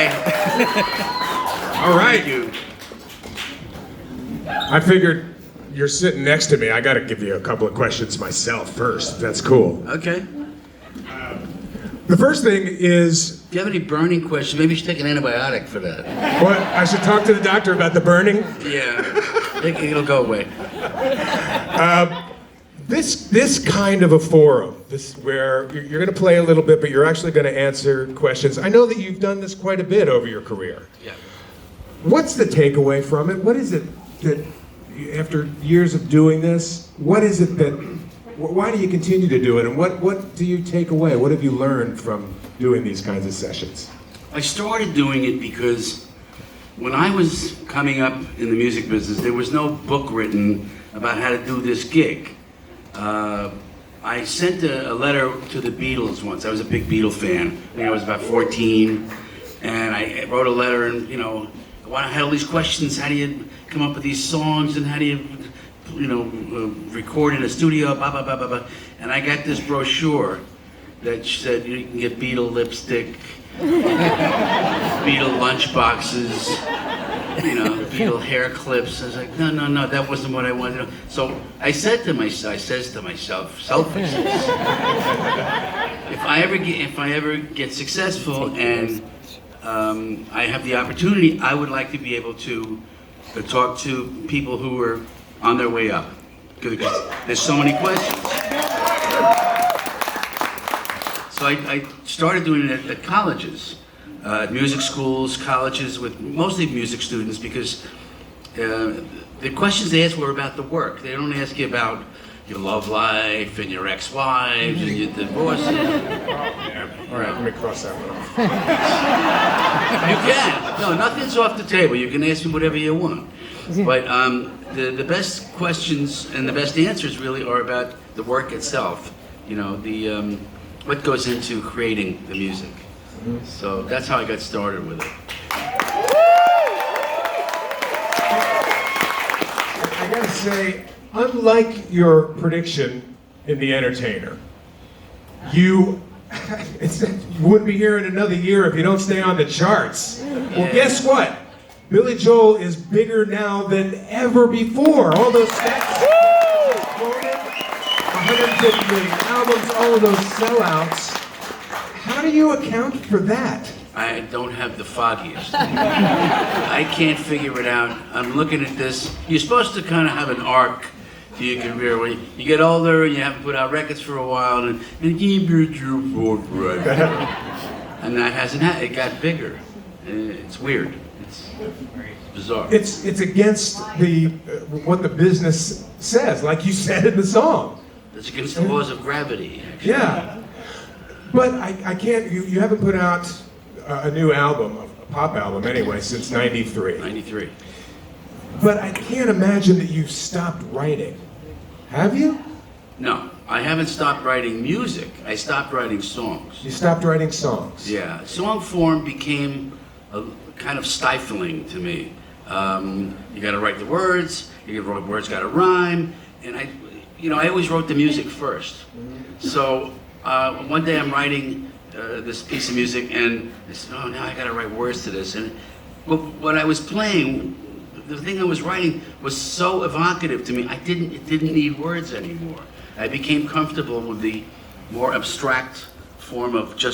Bye. All right. Thank you. I figured you're sitting next to me. I got to give you a couple of questions myself first. If that's cool. Okay. The first thing is, Do you have any burning questions? Maybe you should take an antibiotic for that. what? I should talk to the doctor about the burning. Yeah. I think it'll go away. This kind of a forum, this where you're going to play a little bit, but you're actually going to answer questions. I know that you've done this quite a bit over your career. Yeah. What's the takeaway from it? What is it that, after years of doing this, what is it that, why do you continue to do it, and what do you take away? What have you learned from doing these kinds of sessions? I started doing it because when I was coming up in the music business, there was no book written about how to do this gig. I sent a letter to the Beatles once. I was a big Beatle fan. I think I was about 14, and I wrote a letter, and I had all these questions. How do you come up with these songs, and how do you, record in a studio? Blah blah blah blah blah. And I got this brochure that said you can get Beatle lipstick, Beatle lunch boxes, Beatle hair clips. I was like, no, that wasn't what I wanted. So I says to myself, selfishly, if I ever get successful and I have the opportunity, I would like to be able to talk to people who are on their way up, because there's so many questions. So I started doing it at colleges, music schools, colleges, with mostly music students, because the questions they ask were about the work. They don't ask you about your love life and your ex-wives and your divorces. All right, let me cross that one off. You can. No, nothing's off the table. You can ask me whatever you want. But the best questions and the best answers really are about the work itself. What goes into creating the music. So that's how I got started with it. I gotta say, unlike your prediction in The Entertainer, you wouldn't be here in another year if you don't stay on the charts. Well, guess what? Billy Joel is bigger now than ever before. All those stats, 150 million albums, all of those sellouts. How do you account for that? I don't have the foggiest. I can't figure it out. I'm looking at this. You're supposed to kind of have an arc to your career. When you get older and you haven't put out records for a while, and that hasn't happened. It got bigger. It's weird. It's bizarre. It's against what the business says, like you said in the song. It's against the laws of gravity. Yeah. But I can't, you haven't put out a new album, a pop album anyway, since 93. 93. But I can't imagine that you've stopped writing. Have you? No, I haven't stopped writing music. I stopped writing songs. You stopped writing songs? Yeah, song form became kind of stifling to me. You gotta write the words, words gotta rhyme, and I always wrote the music first. So one day I'm writing this piece of music, and I said, oh, now I gotta write words to this. And what I was playing, the thing I was writing was so evocative to me, it didn't need words anymore. I became comfortable with the more abstract form of just